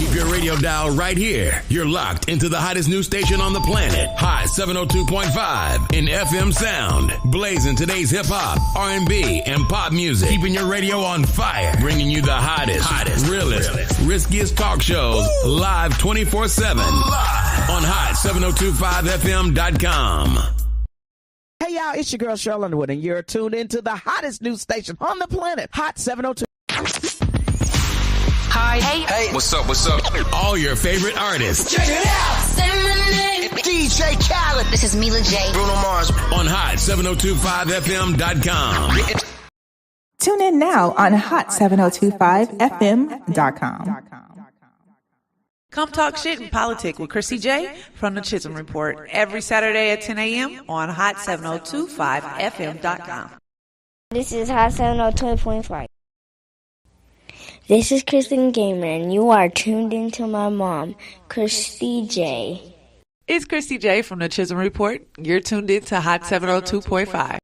Keep your radio dial right here. You're locked into the hottest news station on the planet. Hot 702.5 in FM sound. Blazing today's hip-hop, R&B, and pop music. Keeping your radio on fire. Bringing you the hottest, realest, riskiest talk shows live 24/7 on hot7025fm.com. Hey y'all, it's your girl Cheryl Underwood, and you're tuned into the hottest news station on the planet, Hot 702. Hi. Hey. What's up? All your favorite artists. Check it out. Say my name. DJ Khaled. This is Mila J. Bruno Mars. On hot7025fm.com. Tune in now on hot7025fm.com. Come talk shit and politics with Kristie J from the Chisholm Report every Saturday at 10 a.m. on hot7025fm.com. This is Hot 702.5. This is Kristen Gamer, and you are tuned into my mom, Kristie J. It's Kristie J from the Chisholm Report. You're tuned in to Hot 702.5.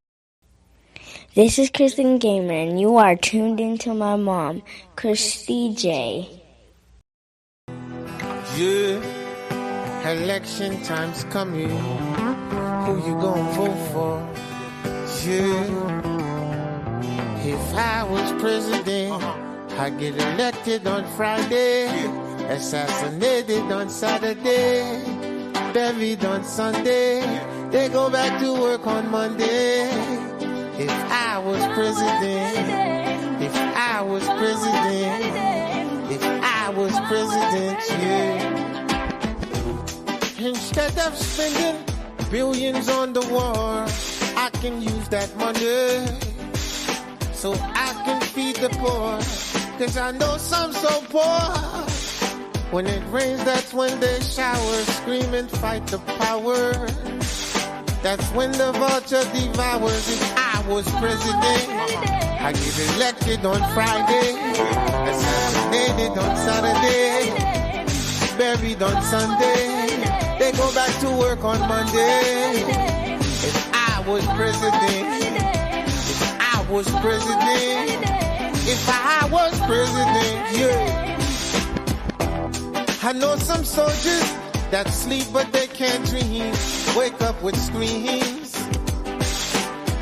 This is Kristen Gamer, and you are tuned into my mom, Kristie J. Yeah, election time's coming. Who you gonna vote for? Yeah, if I was president, I'd get elected on Friday, assassinated on Saturday, buried on Sunday, they go back to work on Monday. If I was president, if I was president, if I was president, yeah. Instead of spending billions on the war, I can use that money so I can feed the poor. Cause I know some so poor. When it rains, that's when they shower, scream and fight the power. That's when the vulture devours. If I was president, I get elected on Friday, assassinated on Saturday, buried on Sunday, they go back to work on Monday. If I was president, if I was president, if I was president, yeah. I know some soldiers that sleep but they can't dream, wake up with screams,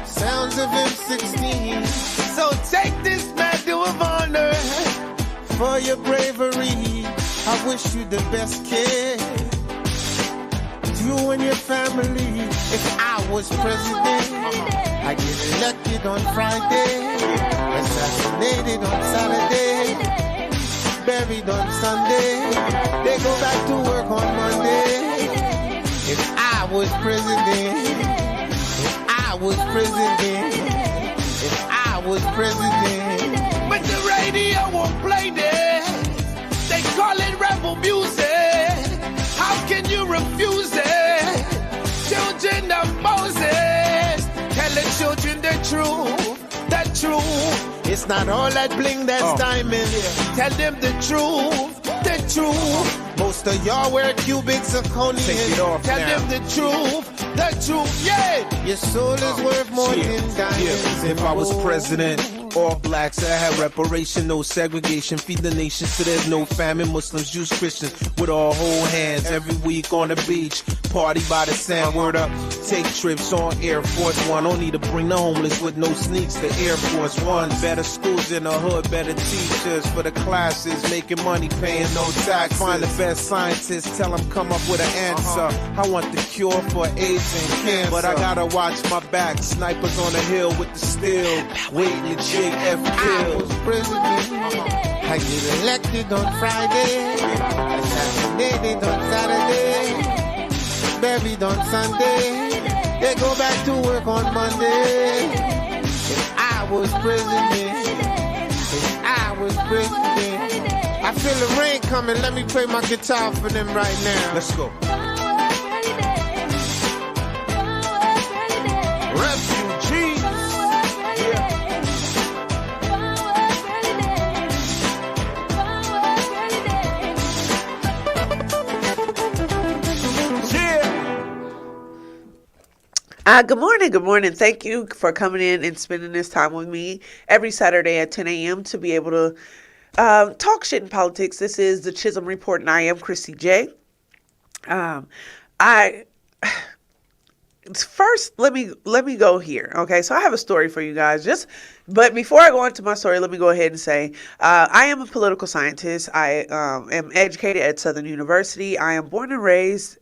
sounds of M16. So take this medal of honor for your bravery. I wish you the best, kid. You and your family. If I was president, I get elected on Friday, assassinated on Saturday, buried on Sunday, they go back to work on Monday. If I was president, if I was president, if I was president. But the radio won't play this. They call it rebel music. How can you refuse it? Children of Moses, tell the children the truth, the truth. It's not all that bling that's diamond. Tell them the truth, the truth. Most of y'all wear Cuban zirconium. Tell them the truth, the truth. Yeah, your soul is worth more than diamonds. If I was president, all blacks, I had reparation, no segregation, feed the nation so there's no famine. Muslims, Jews, Christians, with all hold hands every week on the beach. Party by the sand, word up. Take trips on Air Force One. Don't need to bring the homeless with no sneaks to Air Force One. Better schools in the hood, better teachers for the classes, making money, paying no tax. Find the best scientists, tell them come up with an answer. I want the cure for AIDS and cancer, but I gotta watch my back. Snipers on the hill with the steel, waiting to J.F. I was president, I get elected on Friday, assassinated on Saturday, buried on Sunday, they go back to work on Monday. If I was president, if I was president, I feel the rain coming, let me play my guitar for them right now. Let's go. Refugees, yeah. Good morning. Good morning. Thank you for coming in and spending this time with me every Saturday at 10 a.m. to be able to Talk shit in politics. This is the Chisholm Report, and I am Kristie J. I First, let me go here. Okay, so I have a story for you guys. But before I go into my story, let me go ahead and say I am a political scientist. I am educated at Southern University. I am born and raised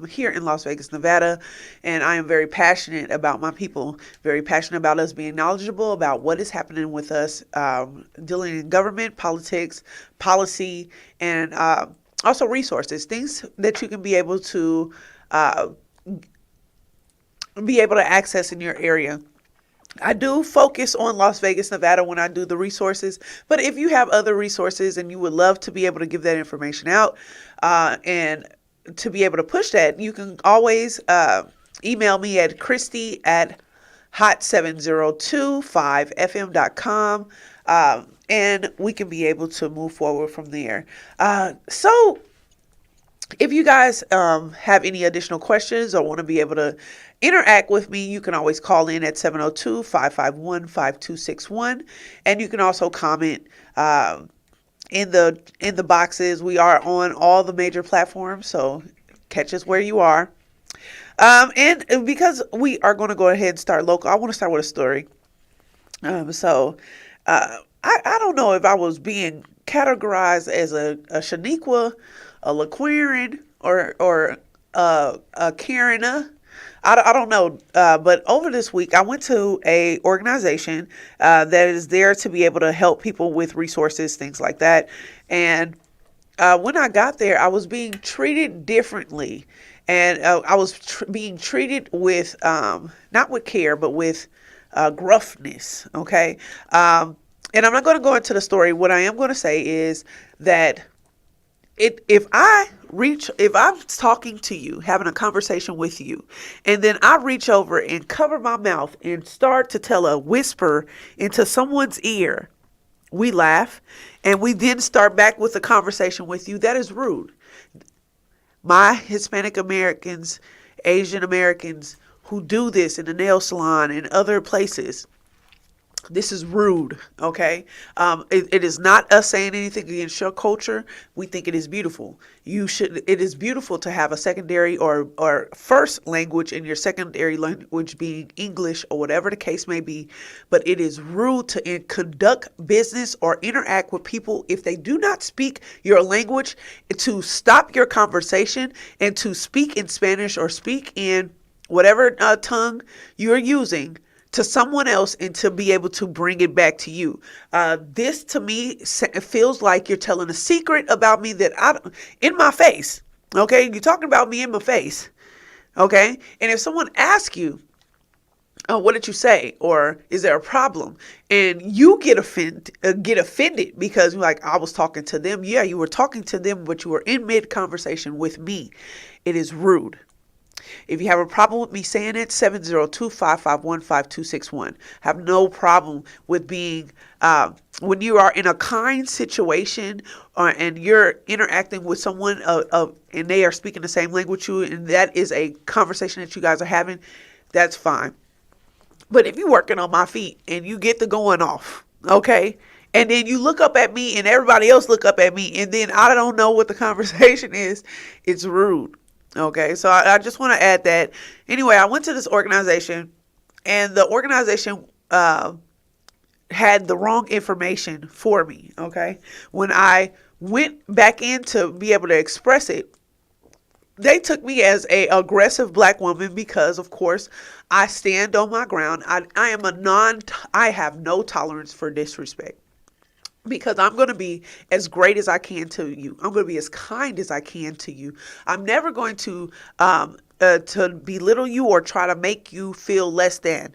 here in Las Vegas, Nevada, and I am very passionate about my people. Very passionate about us being knowledgeable about what is happening with us, dealing in government, politics, policy, and also resources, things that you can be able to access in your area. I do focus on Las Vegas, Nevada when I do the resources, but if you have other resources and you would love to be able to give that information out and to be able to push that, you can always email me at Kristie at hot7025fm.com and we can be able to move forward from there. So if you guys have any additional questions or want to be able to interact with me, you can always call in at 702-551-5261. And you can also comment in the boxes. We are on all the major platforms, so catch us where you are. And because we are going to go ahead and start local, I want to start with a story. I don't know if I was being categorized as a Shaniqua, a LaQuarin, or a Karina. I don't know. But over this week, I went to a organization that is there to be able to help people with resources, things like that. And when I got there, I was being treated differently. And I was being treated with, not with care, but with gruffness. Okay. And I'm not going to go into the story. What I am going to say is that if I'm talking to you, having a conversation with you, and then I reach over and cover my mouth and start to tell a whisper into someone's ear, we laugh, and we then start back with a conversation with you, that is rude. My Hispanic Americans, Asian Americans who do this in the nail salon and other places, this is rude, okay? It is not us saying anything against your culture. We think it is beautiful. It is beautiful to have a secondary or first language and your secondary language being English or whatever the case may be. But it is rude to conduct business or interact with people if they do not speak your language, to stop your conversation and to speak in Spanish or speak in whatever tongue you're using to someone else and to be able to bring it back to you. This to me feels like you're telling a secret about me that in my face. Okay. You're talking about me in my face. Okay. And if someone asks you, oh, what did you say? Or is there a problem? And you get offended because you're like, I was talking to them. Yeah, you were talking to them, but you were in mid conversation with me. It is rude. If you have a problem with me saying it, 702-551-5261. Have no problem with being, when you are in a kind situation and you're interacting with someone and they are speaking the same language you, and that is a conversation that you guys are having, that's fine. But if you're working on my feet and you get the going off, okay, and then you look up at me and everybody else look up at me, and then I don't know what the conversation is, it's rude. Okay, so I just want to add that. Anyway, I went to this organization, and the organization had the wrong information for me. Okay, when I went back in to be able to express it, they took me as a aggressive black woman because, of course, I stand on my ground. I have no tolerance for disrespect. Because I'm going to be as great as I can to you. I'm going to be as kind as I can to you. I'm never going to belittle you or try to make you feel less than,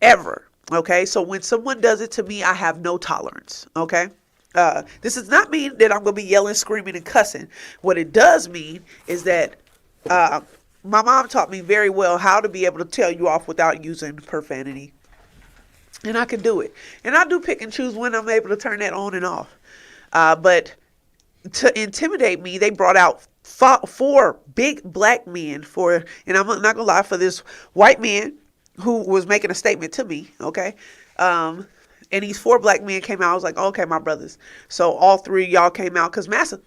ever. Okay, so when someone does it to me, I have no tolerance. Okay, this does not mean that I'm going to be yelling, screaming, and cussing. What it does mean is that my mom taught me very well how to be able to tell you off without using profanity. And I can do it. And I do pick and choose when I'm able to turn that on and off. But to intimidate me, they brought out four big black men and I'm not going to lie, for this white man who was making a statement to me, okay? and these 4 black men came out. I was like, okay, my brothers. So all 3 of y'all came out because Massa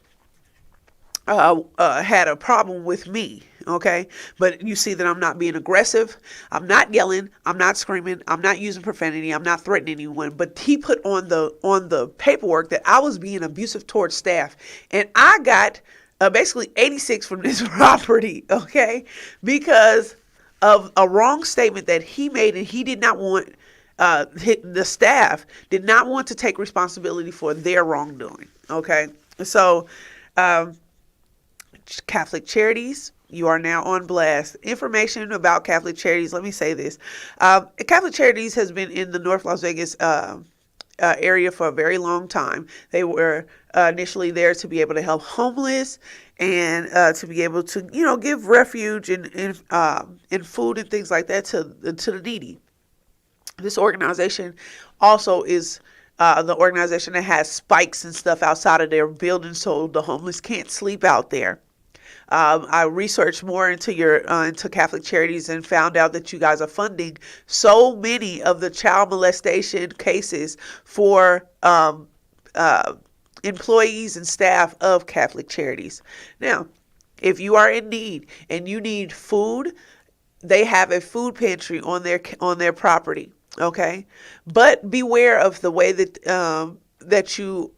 had a problem with me. Okay, but you see that I'm not being aggressive. I'm not yelling. I'm not screaming. I'm not using profanity. I'm not threatening anyone. But he put on the paperwork that I was being abusive towards staff, and I got basically 86 from this property. Okay, because of a wrong statement that he made, and he did not want. The staff did not want to take responsibility for their wrongdoing. Okay, so Catholic Charities, you are now on blast. Information about Catholic Charities. Let me say this. Catholic Charities has been in the North Las Vegas area for a very long time. They were initially there to be able to help homeless and to be able to, give refuge and food and things like that to the needy. This organization also is the organization that has spikes and stuff outside of their building so the homeless can't sleep out there. I researched more into into Catholic Charities and found out that you guys are funding so many of the child molestation cases for employees and staff of Catholic Charities. Now, if you are in need and you need food, they have a food pantry on their property. Okay, but beware of the way that you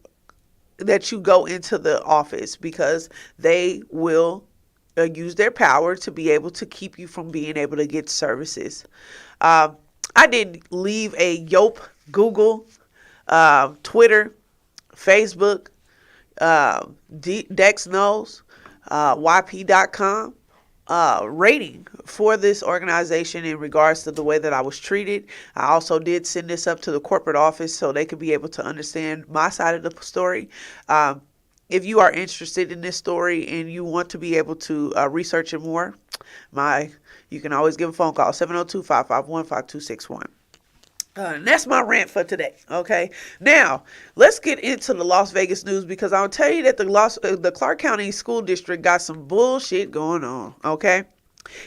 go into the office, because they will use their power to be able to keep you from being able to get services. I did leave a Yelp, Google, Twitter, Facebook, Dex Knows, YP.com. Rating for this organization in regards to the way that I was treated. I also did send this up to the corporate office so they could be able to understand my side of the story. If you are interested in this story and you want to be able to research it more, you can always give a phone call, 702-551-5261. And that's my rant for today. Okay. Now let's get into the Las Vegas news, because I'll tell you that the Clark County School District got some bullshit going on. Okay.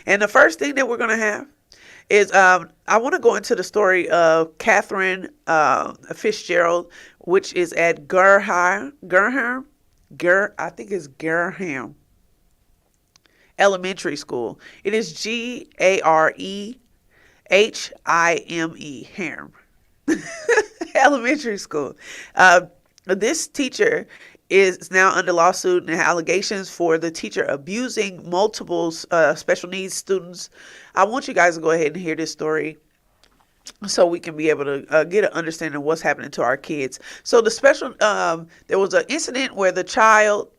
And the first thing that we're going to have is I want to go into the story of Catherine Fitzgerald, which is at Gurham Elementary School. It is Garehime, Harem Elementary School. This teacher is now under lawsuit and allegations for the teacher abusing multiple special needs students. I want you guys to go ahead and hear this story so we can be able to get an understanding of what's happening to our kids. So there was an incident where the child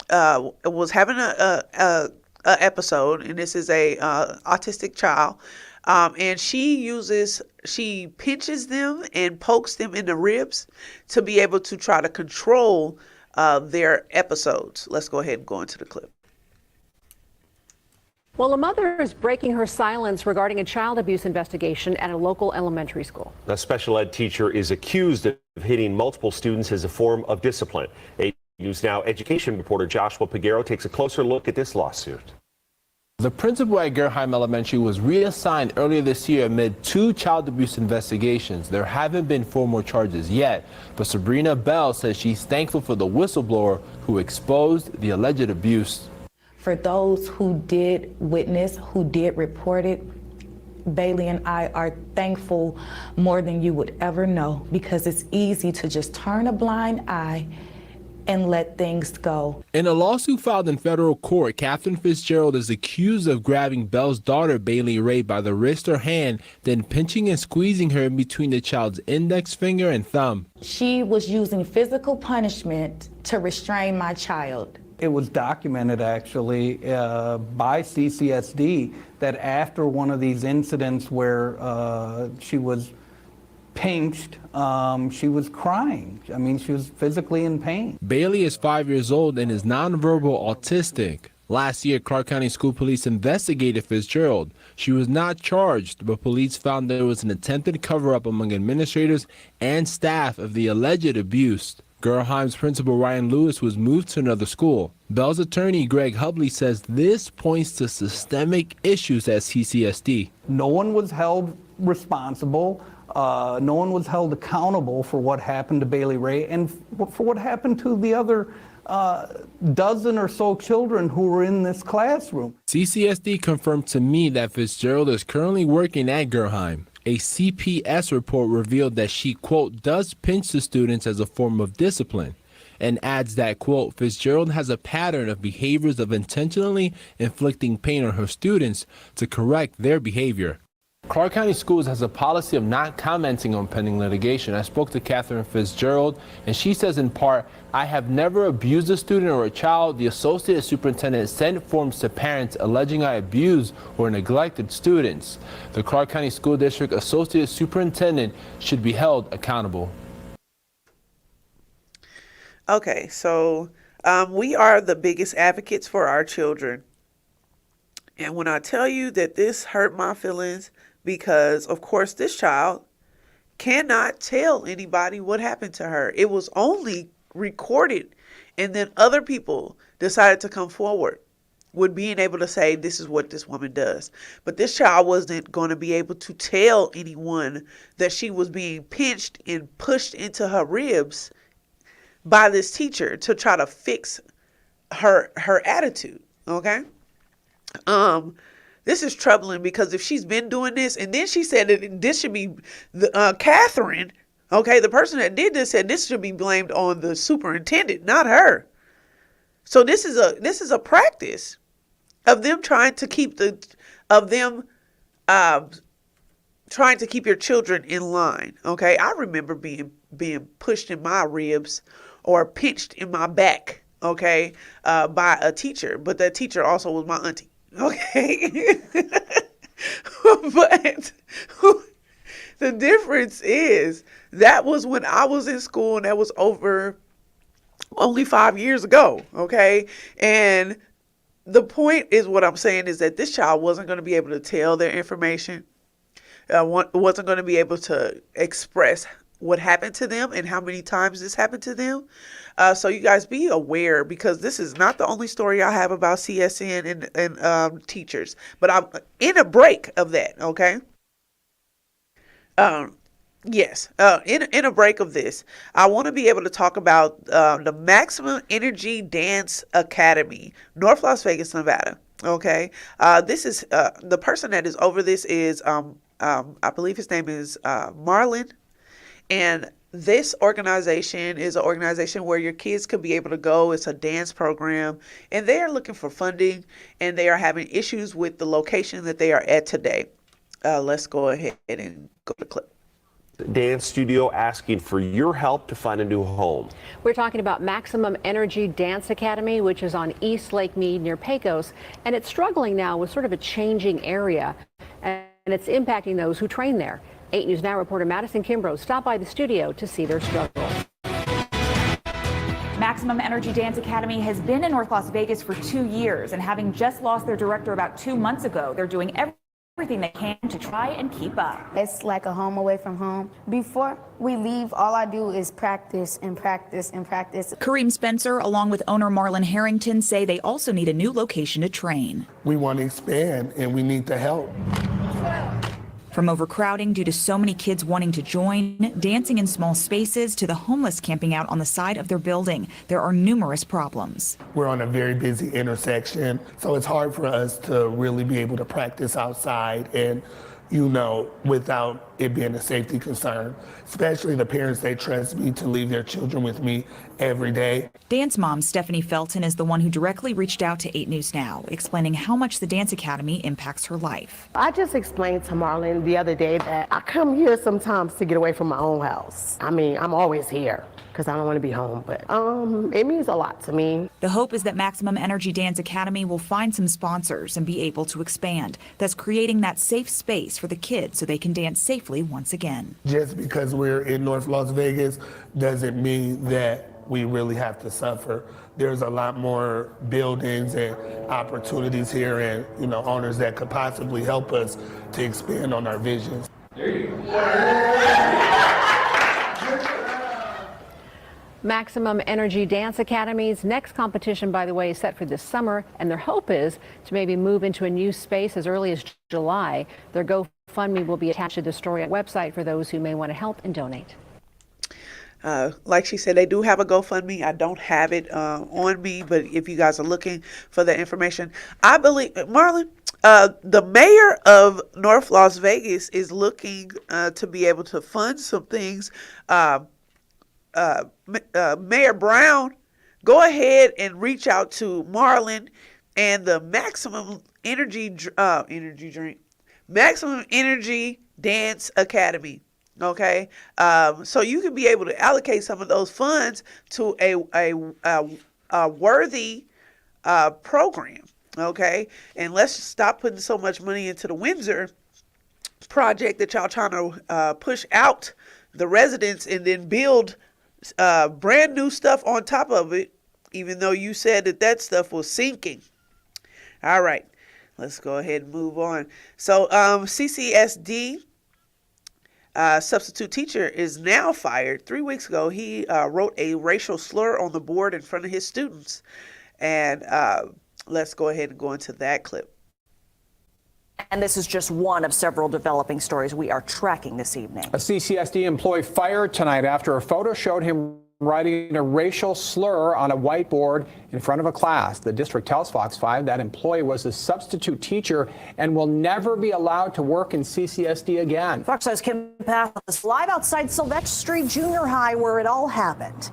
was having a episode, and this is a autistic child, and she pinches them and pokes them in the ribs to be able to try to control their episodes. Let's go ahead and go into the clip. Well, a mother is breaking her silence regarding a child abuse investigation at a local elementary school. A special ed teacher is accused of hitting multiple students as a form of discipline. News Now education reporter Joshua Peguero takes a closer look at this lawsuit. The principal at Gurham Elementary was reassigned earlier this year amid 2 child abuse investigations. There haven't been formal charges yet, but Sabrina Bell says she's thankful for the whistleblower who exposed the alleged abuse. For those who did witness, who did report it, Bailey and I are thankful more than you would ever know, because it's easy to just turn a blind eye and let things go. In a lawsuit filed in federal court, Catherine Fitzgerald is accused of grabbing Bell's daughter, Bailey Ray, by the wrist or hand, then pinching and squeezing her in between the child's index finger and thumb. She was using physical punishment to restrain my child. It was documented actually by CCSD that after one of these incidents where she was pinched, she was crying. I mean, she was physically in pain. Bailey is 5 years old and is nonverbal autistic. Last year, Clark County School Police investigated Fitzgerald. She was not charged, but police found there was an attempted cover-up among administrators and staff of the alleged abuse. Gurham's principal, Ryan Lewis, was moved to another school. Bell's attorney, Greg Hubley, says this points to systemic issues at CCSD. No one was held responsible. No one was held accountable for what happened to Bailey Ray and for what happened to the other dozen or so children who were in this classroom. CCSD confirmed to me that Fitzgerald is currently working at Gerheim. A CPS report revealed that she, quote, does pinch the students as a form of discipline, and adds that, quote, Fitzgerald has a pattern of behaviors of intentionally inflicting pain on her students to correct their behavior. Clark County Schools has a policy of not commenting on pending litigation. I spoke to Catherine Fitzgerald, and she says in part, I have never abused a student or a child. The associate superintendent sent forms to parents alleging I abused or neglected students. The Clark County School District associate superintendent should be held accountable. Okay, so we are the biggest advocates for our children. And when I tell you that this hurt my feelings, because, of course, this child cannot tell anybody what happened to her. It was only recorded, and then other people decided to come forward with being able to say, this is what this woman does. But this child wasn't going to be able to tell anyone that she was being pinched and pushed into her ribs by this teacher to try to fix her attitude, okay? This is troubling because if she's been doing this, and then she said that this should be Catherine, okay, the person that did this said this should be blamed on the superintendent, not her. So this is a practice of them trying to keep trying to keep your children in line, okay? I remember being pushed in my ribs or pinched in my back, okay, by a teacher, but that teacher also was my auntie. Okay. But the difference is that was when I was in school, and that was over only 5 years ago. Okay. And the point is, what I'm saying is that this child wasn't going to be able to tell their information, wasn't going to be able to express what happened to them and how many times this happened to them. So you guys be aware, because this is not the only story I have about CSN and teachers, but I'm in a break of that. Okay. Yes. In a break of this, I want to be able to talk about the Maximum Energy Dance Academy, North Las Vegas, Nevada. Okay. This is the person that is over this is I believe his name is Marlon. And this organization is an organization where your kids could be able to go. It's a dance program, and they are looking for funding, and they are having issues with the location that they are at today. Let's go ahead and go to the clip. Dance studio asking for your help to find a new home. We're talking about Maximum Energy Dance Academy, which is on East Lake Mead near Pecos, and it's struggling now with sort of a changing area, and it's impacting those who train there. 8 News Now reporter Madison Kimbrough stopped by the studio to see their struggle. Maximum Energy Dance Academy has been in North Las Vegas for 2 years, and having just lost their director about 2 months ago, they're doing everything they can to try and keep up. It's like a home away from home. Before we leave, all I do is practice and practice and practice. Kareem Spencer, along with owner Marlon Harrington, say they also need a new location to train. We want to expand, and we need the help. From overcrowding due to so many kids wanting to join, dancing in small spaces, to the homeless camping out on the side of their building, there are numerous problems. We're on a very busy intersection, so it's hard for us to really be able to practice outside and, without it being a safety concern, especially the parents, they trust me to leave their children with me every day. Dance mom Stephanie Felton is the one who directly reached out to 8 News Now, explaining how much the Dance Academy impacts her life. I just explained to Marlon the other day that I come here sometimes to get away from my own house. I mean, I'm always here because I don't want to be home, but it means a lot to me. The hope is that Maximum Energy Dance Academy will find some sponsors and be able to expand, thus creating that safe space for the kids so they can dance safely once again. Just because we're in North Las Vegas doesn't mean that we really have to suffer. There's a lot more buildings and opportunities here, and owners that could possibly help us to expand on our visions. Maximum Energy Dance Academy's next competition, by the way, is set for this summer, and their hope is to maybe move into a new space as early as July. Their GoFundMe will be attached to the story website for those who may want to help and donate. Like she said, they do have a GoFundMe. I don't have it on me, but if you guys are looking for that information, I believe, Marlon, the mayor of North Las Vegas is looking to be able to fund some things. Mayor Brown, go ahead and reach out to Marlon and the Maximum Energy Dance Academy. Okay, so you can be able to allocate some of those funds to a worthy program. Okay, and let's stop putting so much money into the Windsor project that y'all trying to push out the residents and then build brand new stuff on top of it, even though you said that stuff was sinking. All right, let's go ahead and move on. So CCSD substitute teacher is now fired. 3 weeks ago, he wrote a racial slur on the board in front of his students. And let's go ahead and go into that clip. And this is just one of several developing stories we are tracking this evening. A CCSD employee fired tonight after a photo showed him writing a racial slur on a whiteboard in front of a class. The district tells Fox 5 that employee was a substitute teacher and will never be allowed to work in CCSD again. Fox says Kim Path is live outside Silvestri Junior High where it all happened.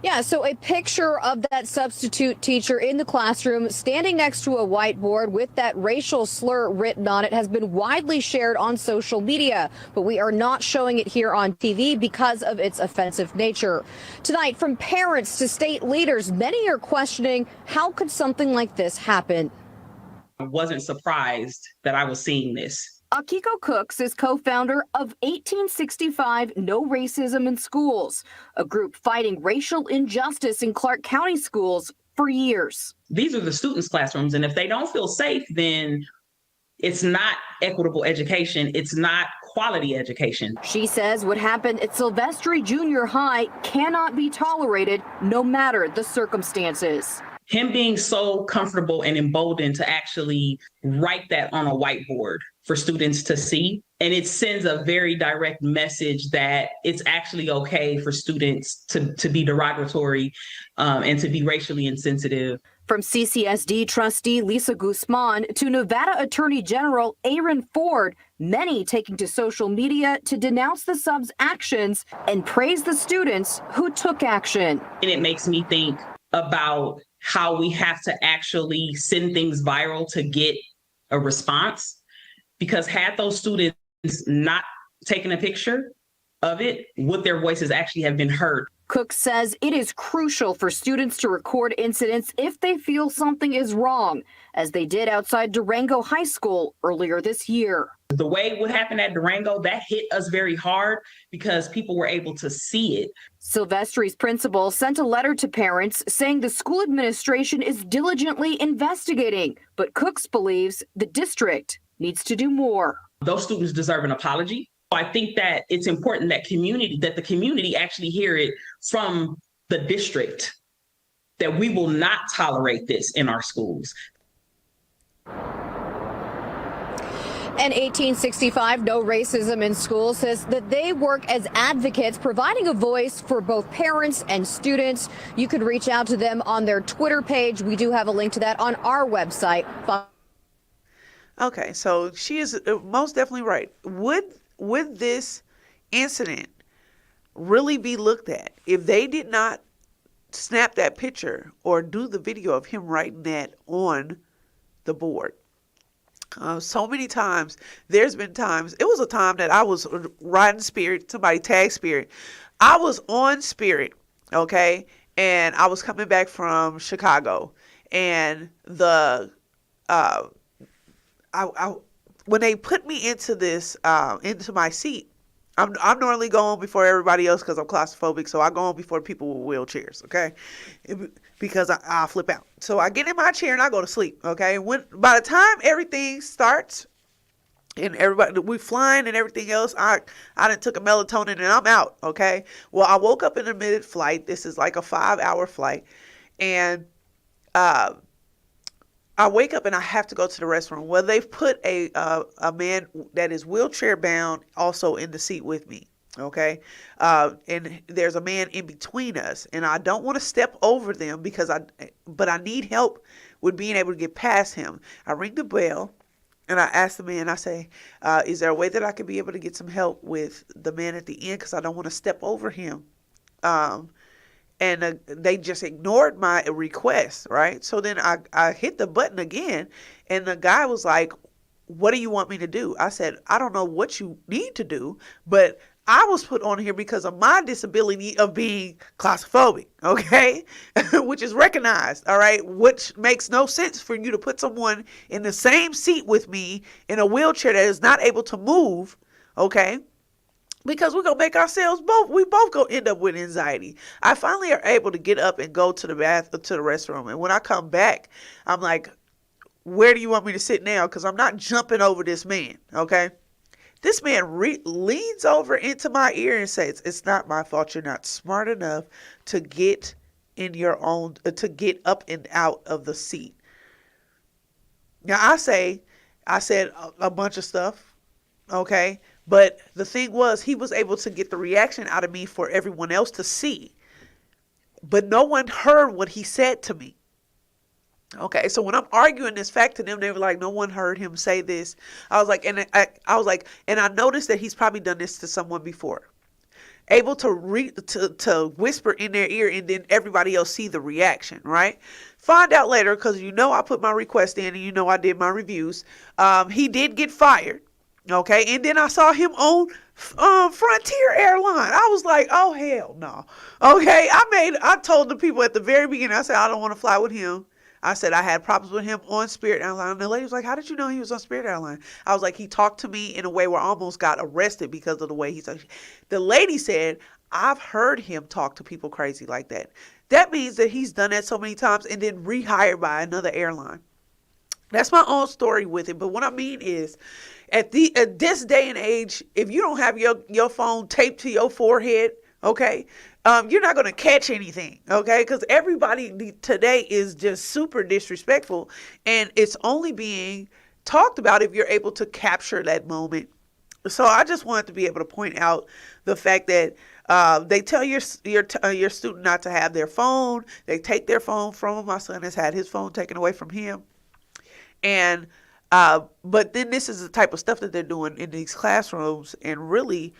Yeah, so a picture of that substitute teacher in the classroom standing next to a whiteboard with that racial slur written on it has been widely shared on social media, but we are not showing it here on TV because of its offensive nature. Tonight, from parents to state leaders, many are questioning how could something like this happen? I wasn't surprised that I was seeing this. Akiko Cooks is co-founder of 1865 No Racism in Schools, a group fighting racial injustice in Clark County schools for years. These are the students' classrooms, and if they don't feel safe, then it's not equitable education. It's not quality education. She says what happened at Silvestri Junior High cannot be tolerated no matter the circumstances. Him being so comfortable and emboldened to actually write that on a whiteboard for students to see. And it sends a very direct message that it's actually okay for students to be derogatory and to be racially insensitive. From CCSD trustee Lisa Guzman to Nevada Attorney General Aaron Ford, many taking to social media to denounce the sub's actions and praise the students who took action. And it makes me think about how we have to actually send things viral to get a response. Because had those students not taken a picture of it, would their voices actually have been heard? Cook says it is crucial for students to record incidents if they feel something is wrong, as they did outside Durango High School earlier this year. The way what happened at Durango, that hit us very hard because people were able to see it. Silvestri's principal sent a letter to parents saying the school administration is diligently investigating, but Cooks believes the district needs to do more. Those students deserve an apology. I think that it's important that the community actually hear it from the district, that we will not tolerate this in our schools. And 1865 No Racism in Schools says that they work as advocates, providing a voice for both parents and students. You could reach out to them on their Twitter page. We do have a link to that on our website. Okay, so she is most definitely right. Would this incident really be looked at if they did not snap that picture or do the video of him writing that on the board? So many times, there's been times, it was a time that I was riding Spirit, somebody tagged Spirit. I was on Spirit, okay, and I was coming back from Chicago, and when they put me into this, into my seat, I'm normally going before everybody else because I'm claustrophobic, so I go on before people with wheelchairs, okay? Because I flip out. So I get in my chair and I go to sleep, okay? By the time everything starts and we flying and everything else, I done took a melatonin and I'm out, okay? Well, I woke up in the mid-flight. This is like a 5-hour flight, and I wake up and I have to go to the restroom. Well, they've put a man that is wheelchair bound also in the seat with me. Okay. And there's a man in between us, and I don't want to step over them but I need help with being able to get past him. I ring the bell and I ask the man, I say, is there a way that I could be able to get some help with the man at the end? Because I don't want to step over him. And they just ignored my request, right? So then I hit the button again, and the guy was like, what do you want me to do? I said, I don't know what you need to do, but I was put on here because of my disability of being claustrophobic, okay? Which is recognized, all right? Which makes no sense for you to put someone in the same seat with me in a wheelchair that is not able to move, okay? Because we're going to make ourselves we both going to end up with anxiety. I finally are able to get up and go to the restroom. And when I come back, I'm like, where do you want me to sit now? Because I'm not jumping over this man, okay? This man leans over into my ear and says, it's not my fault. You're not smart enough to get to get up and out of the seat. Now, I said a bunch of stuff, okay? But the thing was, he was able to get the reaction out of me for everyone else to see. But no one heard what he said to me. Okay, so when I'm arguing this fact to them, they were like, no one heard him say this. I was like, and I noticed that he's probably done this to someone before. Able to whisper in their ear, and then everybody else see the reaction, right? Find out later, because I put my request in, and I did my reviews. He did get fired. Okay, and then I saw him on Frontier Airline. I was like, oh, hell no. Okay, I told the people at the very beginning, I said, I don't want to fly with him. I said I had problems with him on Spirit Airline. And the lady was like, how did you know he was on Spirit Airline? I was like, he talked to me in a way where I almost got arrested because of the way he said. The lady said, I've heard him talk to people crazy like that. That means that he's done that so many times and then rehired by another airline. That's my own story with it. But what I mean is, at this day and age, if you don't have your phone taped to your forehead, okay, you're not going to catch anything, okay? Because everybody today is just super disrespectful, and it's only being talked about if you're able to capture that moment. So I just wanted to be able to point out the fact that they tell your student not to have their phone. They take their phone from them. My son has had his phone taken away from him. And but then this is the type of stuff that they're doing in these classrooms, and really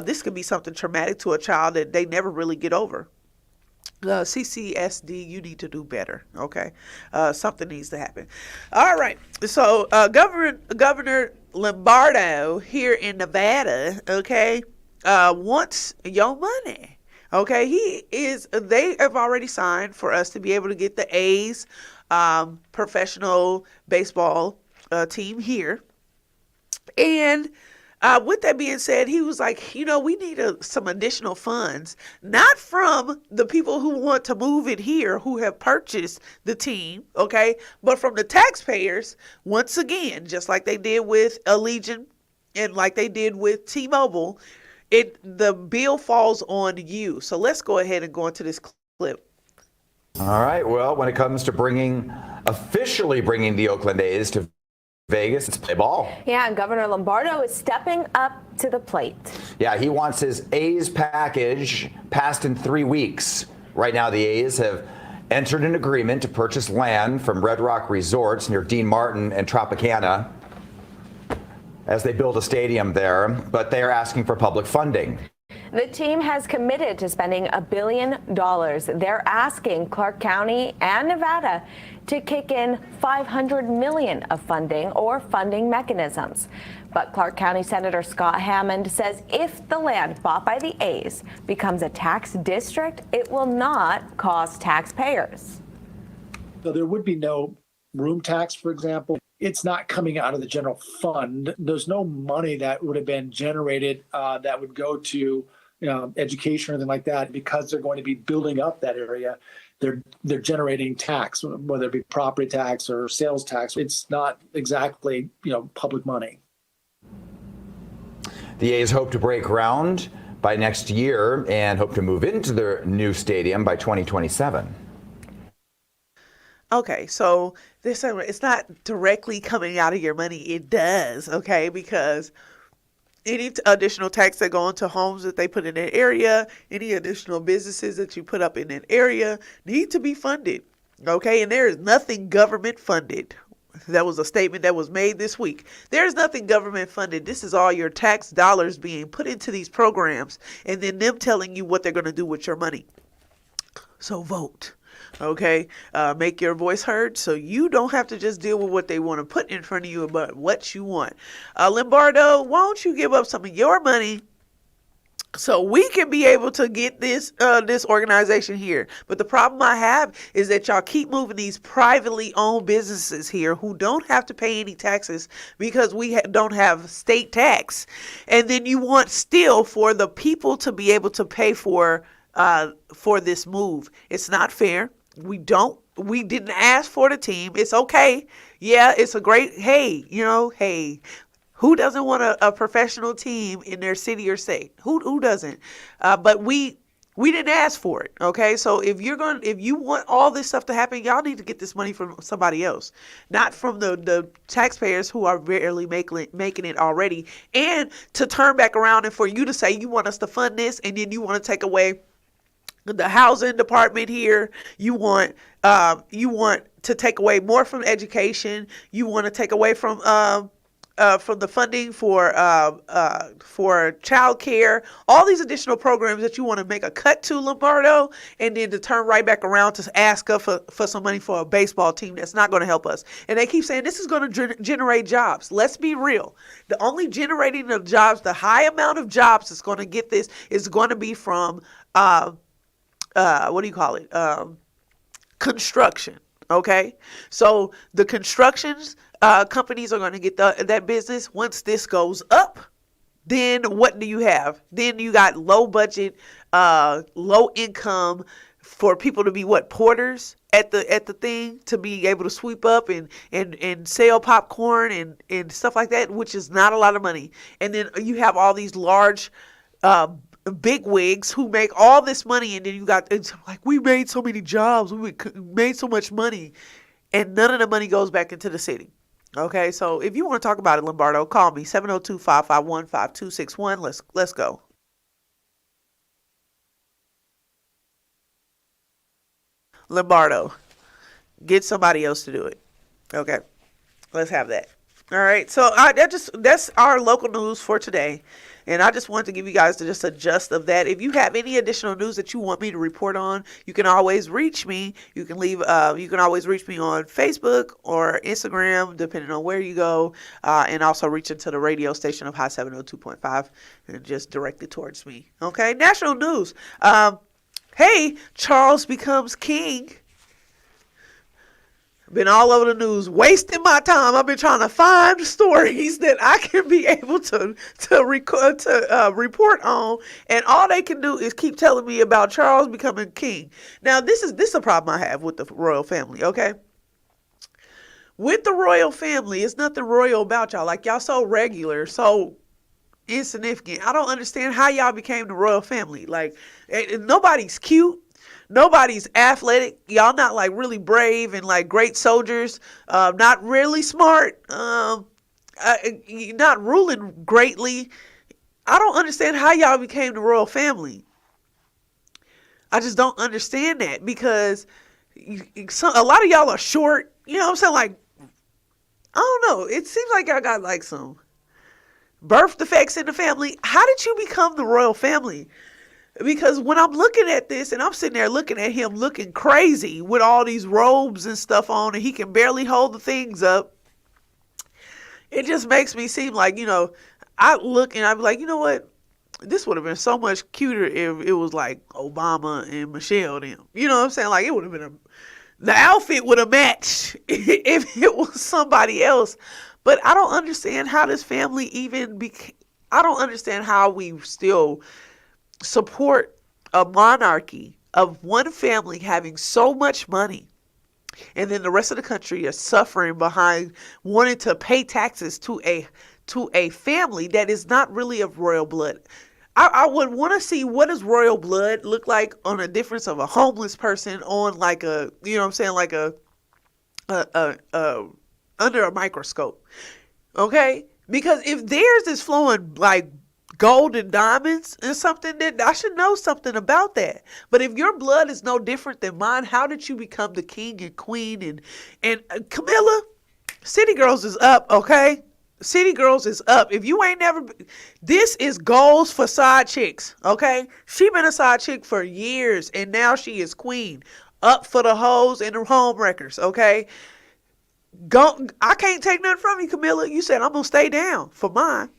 this could be something traumatic to a child that they never really get over. CCSD, you need to do better, okay? Something needs to happen. All right, so Governor Lombardo here in Nevada, okay, wants your money, okay? They have already signed for us to be able to get the A's professional baseball team here. And with that being said, he was like, we need some additional funds, not from the people who want to move it here, who have purchased the team, okay, but from the taxpayers, once again, just like they did with Allegiant and like they did with T-Mobile, the bill falls on you. So let's go ahead and go into this clip. All right, well, when it comes to officially bringing the Oakland A's to Vegas, it's play ball. Yeah, and Governor Lombardo is stepping up to the plate. Yeah, he wants his A's package passed in 3 weeks. Right now, the A's have entered an agreement to purchase land from Red Rock Resorts near Dean Martin and Tropicana as they build a stadium there, but they are asking for public funding. The team has committed to spending $1 billion. They're asking Clark County and Nevada to kick in $500 million of funding or funding mechanisms. But Clark County Senator Scott Hammond says if the land bought by the A's becomes a tax district, it will not cost taxpayers. So there would be no room tax, for example. It's not coming out of the general fund. There's no money that would have been generated that would go to education or anything like that, because they're going to be building up that area. They're generating tax, whether it be property tax or sales tax. It's not exactly public money. The A's hope to break ground by next year and hope to move into their new stadium by 2027. Okay, so this it's not directly coming out of your money. It does, okay, because any additional tax that go into homes that they put in that area, any additional businesses that you put up in that area need to be funded, okay? And there is nothing government funded. That was a statement that was made this week. There's nothing government funded. This is all your tax dollars being put into these programs and then them telling you what they're going to do with your money. So vote. Okay, make your voice heard so you don't have to just deal with what they want to put in front of you, but what you want. Lombardo, why don't you give up some of your money so we can be able to get this organization here? But the problem I have is that y'all keep moving these privately owned businesses here who don't have to pay any taxes because we don't have state tax, and then you want still for the people to be able to pay for this move. It's not fair. We didn't ask for the team. It's okay. Yeah, it's a great, hey, who doesn't want a professional team in their city or state? Who doesn't? But we didn't ask for it. Okay. So if you want all this stuff to happen, y'all need to get this money from somebody else, not from the taxpayers who are barely making it already. And to turn back around and for you to say you want us to fund this and then you want to take away the housing department here. You want to take away more from education. You want to take away from the funding for child care. All these additional programs that you want to make a cut to, Lombardo, and then to turn right back around to ask us for some money for a baseball team that's not going to help us. And they keep saying this is going to generate jobs. Let's be real. The only generating of jobs, the high amount of jobs that's going to get this is going to be from construction. Okay, so the constructions companies are going to get that business. Once this goes up, then what do you have? Then you got low budget, low income for people to be porters at the thing, to be able to sweep up and sell popcorn and stuff like that, which is not a lot of money. And then you have all these large big wigs who make all this money, and then it's like, we made so many jobs, we made so much money, and none of the money goes back into the city. Okay, so if you want to talk about it, Lombardo, call me 702-551-5261. Let's go. Lombardo, get somebody else to do it. Okay, let's have that. All right, so that's our local news for today. And I just wanted to give you guys just a gist of that. If you have any additional news that you want me to report on, you can always reach me. You can always reach me on Facebook or Instagram, depending on where you go, and also reach into the radio station of High 702.5 and just direct it towards me. Okay, national news. Hey, Charles becomes king. Been all over the news, wasting my time. I've been trying to find stories that I can be able to report on, and all they can do is keep telling me about Charles becoming king. Now, this is a problem I have with the royal family. Okay, with the royal family, it's nothing royal about y'all. Like, y'all so regular, so insignificant. I don't understand how y'all became the royal family. Like, nobody's cute. Nobody's athletic. Y'all not like really brave and like great soldiers. Not really smart. Not ruling greatly. I don't understand how y'all became the royal family. I just don't understand that, because a lot of y'all are short. You know what I'm saying? Like, I don't know. It seems like y'all got like some birth defects in the family. How did you become the royal family? Because when I'm looking at this and I'm sitting there looking at him looking crazy with all these robes and stuff on, and he can barely hold the things up, it just makes me seem like, I look and I'm like, you know what? This would have been so much cuter if it was like Obama and Michelle them. You know what I'm saying? Like, it would have been the outfit would have matched if it was somebody else. But I don't understand how this family I don't understand how we still support a monarchy of one family having so much money, and then the rest of the country is suffering behind wanting to pay taxes to a family that is not really of royal blood. I would want to see what does royal blood look like on a difference of a homeless person on like a, like a under a microscope. Okay? Because if theirs is flowing like gold and diamonds and something, then I should know something about that. But if your blood is no different than mine, how did you become the king and queen? And Camilla, City Girls is up, okay? City Girls is up. If you ain't never, this is goals for side chicks, okay? She been a side chick for years, and now she is queen. Up for the hoes and the home wreckers, okay? Go. I can't take nothing from you, Camilla. You said I'm gonna stay down for mine.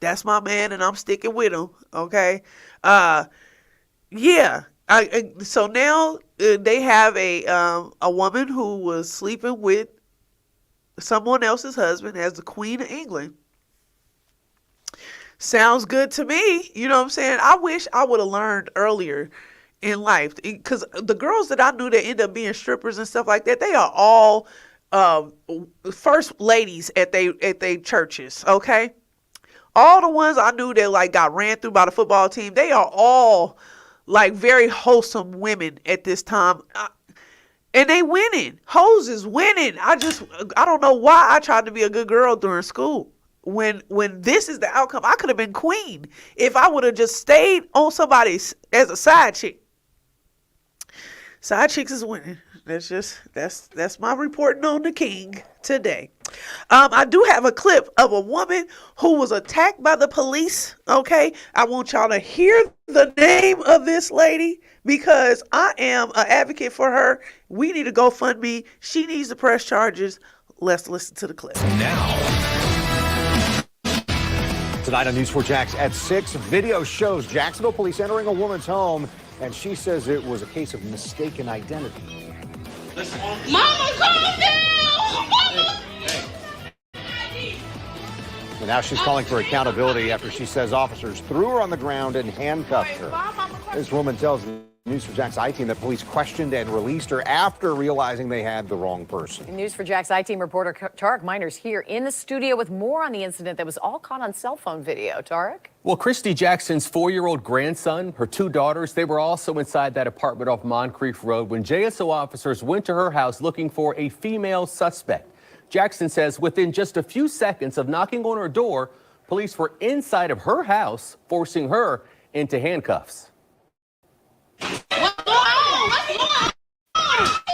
That's my man, and I'm sticking with him, okay? Yeah. So now they have a woman who was sleeping with someone else's husband as the Queen of England. Sounds good to me. You know what I'm saying? I wish I would have learned earlier in life, because the girls that I knew that end up being strippers and stuff like that, they are all first ladies at they churches, okay? All the ones I knew that like got ran through by the football team, they are all like very wholesome women at this time. And they winning. Hoes is winning. I don't know why I tried to be a good girl during school. When this is the outcome, I could have been queen if I would have just stayed on somebody's as a side chick. Side chicks is winning. That's my reporting on the king today. I do have a clip of a woman who was attacked by the police. Okay, I want y'all to hear the name of this lady because I am an advocate for her. We need to GoFundMe. She needs to press charges. Let's listen to the clip. Now. Tonight on News 4 Jax at 6, video shows Jacksonville police entering a woman's home, and she says it was a case of mistaken identity. Mama, calm down! Mama! And now she's calling for accountability after she says officers threw her on the ground and handcuffed her. This woman tells the News 4 Jax I-Team that police questioned and released her after realizing they had the wrong person. News 4 Jax I-Team reporter Tarek Miners here in the studio with more on the incident that was all caught on cell phone video. Tarek? Well, Kristie Jackson's 4-year-old grandson, her 2 daughters, they were also inside that apartment off Moncrief Road when JSO officers went to her house looking for a female suspect. Jackson says within just a few seconds of knocking on her door, police were inside of her house, forcing her into handcuffs. What's going on? What's going on?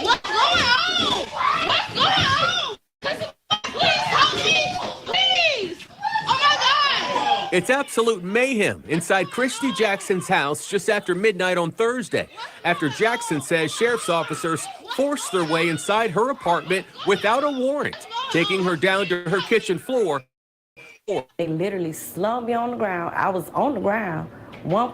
What's going on? What's going on? Please help me! Please! Oh my God! It's absolute mayhem inside Kristie Jackson's house just after midnight on Thursday, after Jackson says sheriff's officers forced their way inside her apartment without a warrant, taking her down to her kitchen floor. They literally slumped me on the ground. I was on the ground. One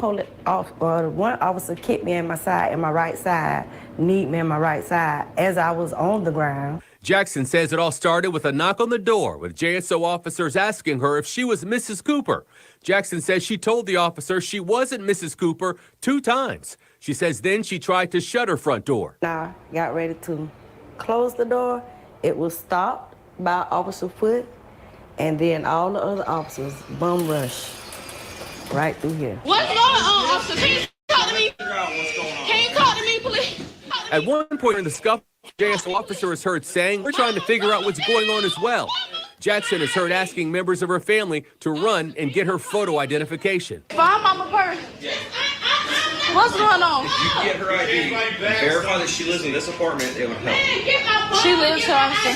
officer kicked me in my side, in my right side, kneed me in my right side as I was on the ground. Jackson says it all started with a knock on the door, with JSO officers asking her if she was Mrs. Cooper. Jackson says she told the officer she wasn't Mrs. Cooper 2 times. She says then she tried to shut her front door. I got ready to close the door. It was stopped by Officer Foote, and then all the other officers bum rush right through here. What's going on, officer? Can you talk to me? Can you talk to me, please? At one point in the scuffle, JSO officer is heard saying, "We're trying to figure out what's going on as well." Jackson is heard asking members of her family to run and get her photo identification. Find mama purse. What's going on? If you get her ID and verify that she lives in this apartment, it would help. She lives here, officer.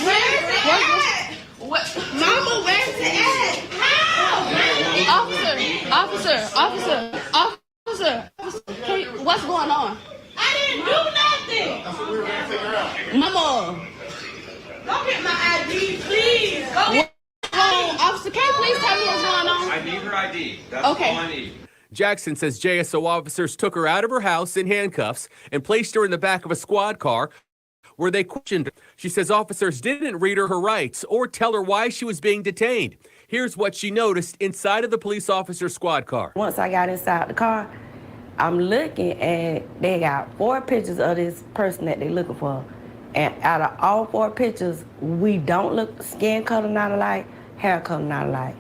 What? Mama, where's it at? How? Officer. What's going on? I didn't do nothing. That's what we were going to figure out. Mama. Go get my ID, please. Go get officer, can you please tell me what's going on? I need her ID. That's Okay. all I need. Jackson says JSO officers took her out of her house in handcuffs and placed her in the back of a squad car where they questioned her. She says officers didn't read her rights or tell her why she was being detained. Here's what she noticed inside of the police officer's squad car. Once I got inside the car, I'm looking and they got 4 pictures of this person that they're looking for. And out of all 4 pictures, we don't look skin color not alike, hair color not alike.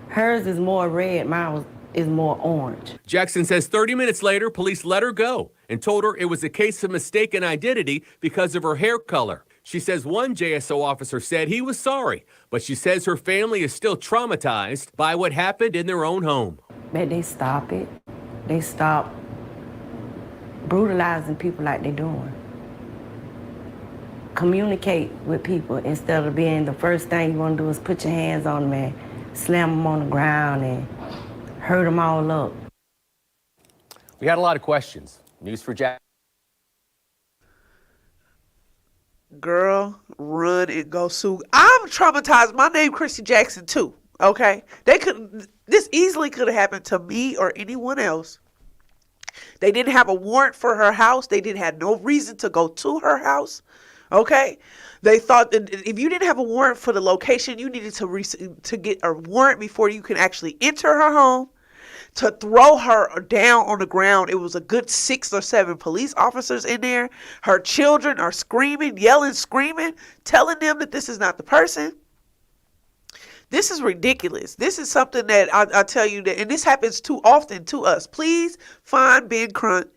Hers is more red, mine is more orange. Jackson says 30 minutes later, police let her go and told her it was a case of mistaken identity because of her hair color. She says one JSO officer said he was sorry, but she says her family is still traumatized by what happened in their own home. But they stop it. They stop brutalizing people like they're doing. Communicate with people instead of being the first thing you want to do is put your hands on them and slam them on the ground and hurt them all up. We had a lot of questions. News for Jack. Girl, run and go sue. I'm traumatized. My name Kristie Jackson too. Okay, this easily could have happened to me or anyone else. They didn't have a warrant for her house. They didn't have no reason to go to her house. Okay, they thought that if you didn't have a warrant for the location, you needed to get a warrant before you can actually enter her home. To throw her down on the ground, it was a good 6 or 7 police officers in there. Her children are screaming, yelling, screaming, telling them that this is not the person. This is ridiculous. This is something that I tell you that, and this happens too often to us. Please find Ben Crump.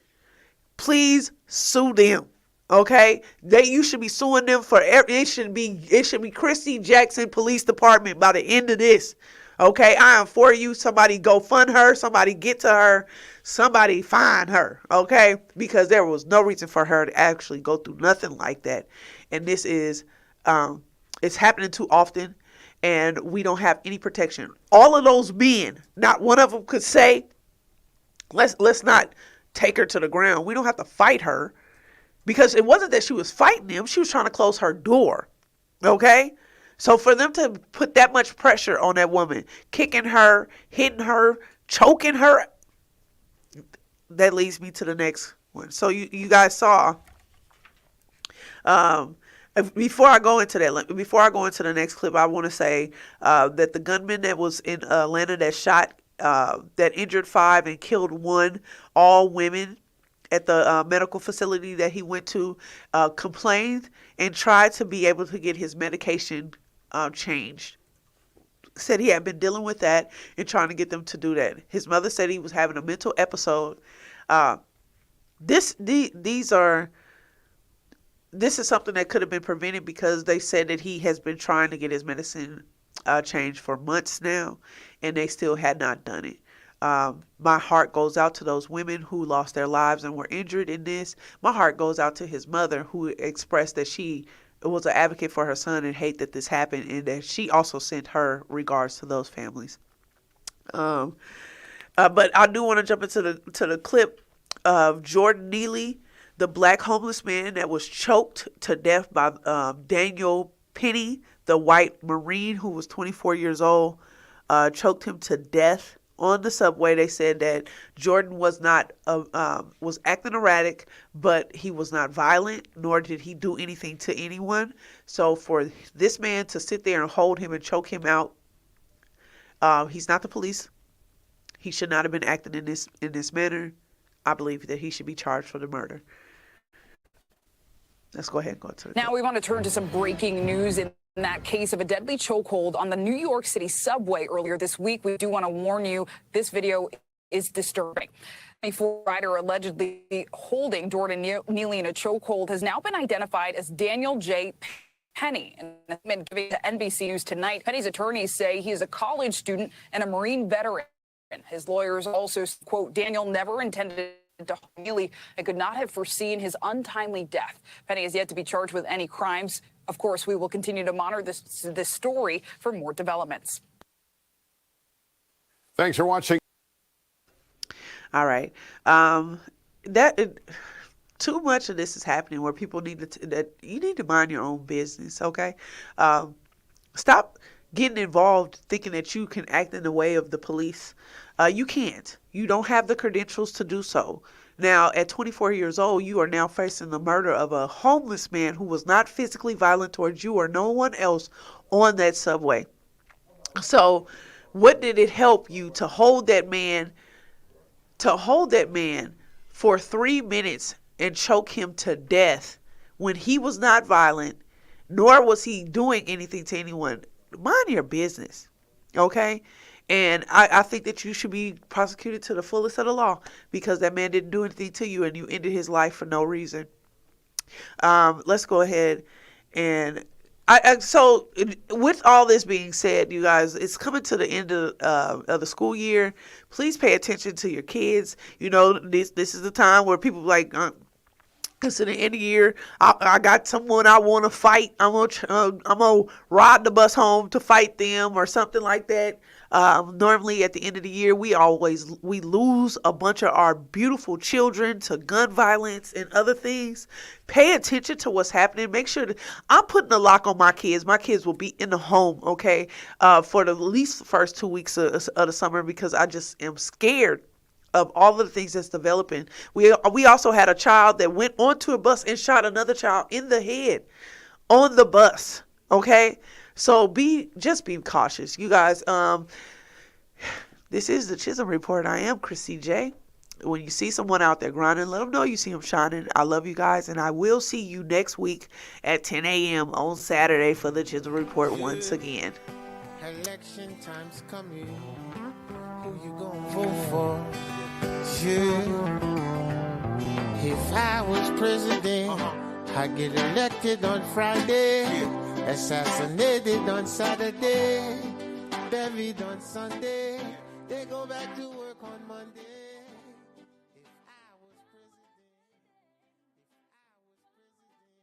Please sue them. Okay, you should be suing them for it should be Kristie Jackson Police Department by the end of this. Okay, I am for you. Somebody go fund her. Somebody get to her. Somebody find her. Okay, because there was no reason for her to actually go through nothing like that. And this is, it's happening too often, and we don't have any protection. All of those men, not one of them could say, let's not take her to the ground. We don't have to fight her, because it wasn't that she was fighting them. She was trying to close her door. Okay. So for them to put that much pressure on that woman, kicking her, hitting her, choking her, that leads me to the next one. So you guys saw, before I go into the next clip, I want to say that the gunman that was in Atlanta that shot, that injured 5 and killed 1, all women, at the medical facility that he went to, complained and tried to be able to get his medication changed. Said he had been dealing with that and trying to get them to do that. His mother said he was having a mental episode. This is something that could have been prevented, because they said that he has been trying to get his medicine changed for months now, and they still had not done it. My heart goes out to those women who lost their lives and were injured in this. My heart goes out to his mother, who expressed that she was an advocate for her son and hate that this happened, and that she also sent her regards to those families. But I do want to jump into the clip of Jordan Neely, the black homeless man that was choked to death by Daniel Penny, the white Marine who was 24 years old, choked him to death on the subway. They said that Jordan was acting erratic, but he was not violent, nor did he do anything to anyone. So for this man to sit there and hold him and choke him out, he's not the police. He should not have been acting in this manner. I believe that he should be charged for the murder. Let's go ahead and go to it. Now we want to turn to some breaking news in that case of a deadly chokehold on the New York City subway earlier this week. We do want to warn you, this video is disturbing. A rider allegedly holding Jordan Neely in a chokehold has now been identified as Daniel J. Penny. And been giving to NBC News tonight. Penny's attorneys say he is a college student and a Marine veteran. His lawyers also quote, Daniel never intended to harm Neely and could not have foreseen his untimely death. Penny is yet to be charged with any crimes. Of course, we will continue to monitor this story for more developments. Thanks for watching. All right. Too much of this is happening where people you need to mind your own business, okay? Stop getting involved thinking that you can act in the way of the police. You can't. You don't have the credentials to do so. Now, at 24 years old, you are now facing the murder of a homeless man who was not physically violent towards you or no one else on that subway. So what did it help you to hold that man for 3 minutes and choke him to death when he was not violent, nor was he doing anything to anyone? Mind your business, okay? And I think that you should be prosecuted to the fullest of the law, because that man didn't do anything to you and you ended his life for no reason. Let's go ahead And so with all this being said, you guys, it's coming to the end of the school year. Please pay attention to your kids. You know, this is the time where people like, because at the end of the year, I got someone I want to fight. I'm gonna ride the bus home to fight them or something like that. Normally at the end of the year, we lose a bunch of our beautiful children to gun violence and other things. Pay attention to what's happening. Make sure that I'm putting a lock on my kids. My kids will be in the home, okay, for the least first 2 weeks of the summer, because I just am scared of all of the things that's developing. We also had a child that went onto a bus and shot another child in the head on the bus. Okay, so just be cautious, you guys. This is the Chisholm Report. I am Kristie J. When you see someone out there grinding, let them know you see them shining. I love you guys, and I will see you next week at 10 a.m. on Saturday for the Chisholm Report once again. Election time's coming. Who you gonna vote for? Yeah. If I was president, I'd get elected on Friday, assassinated on Saturday, buried on Sunday. They go back to work on Monday.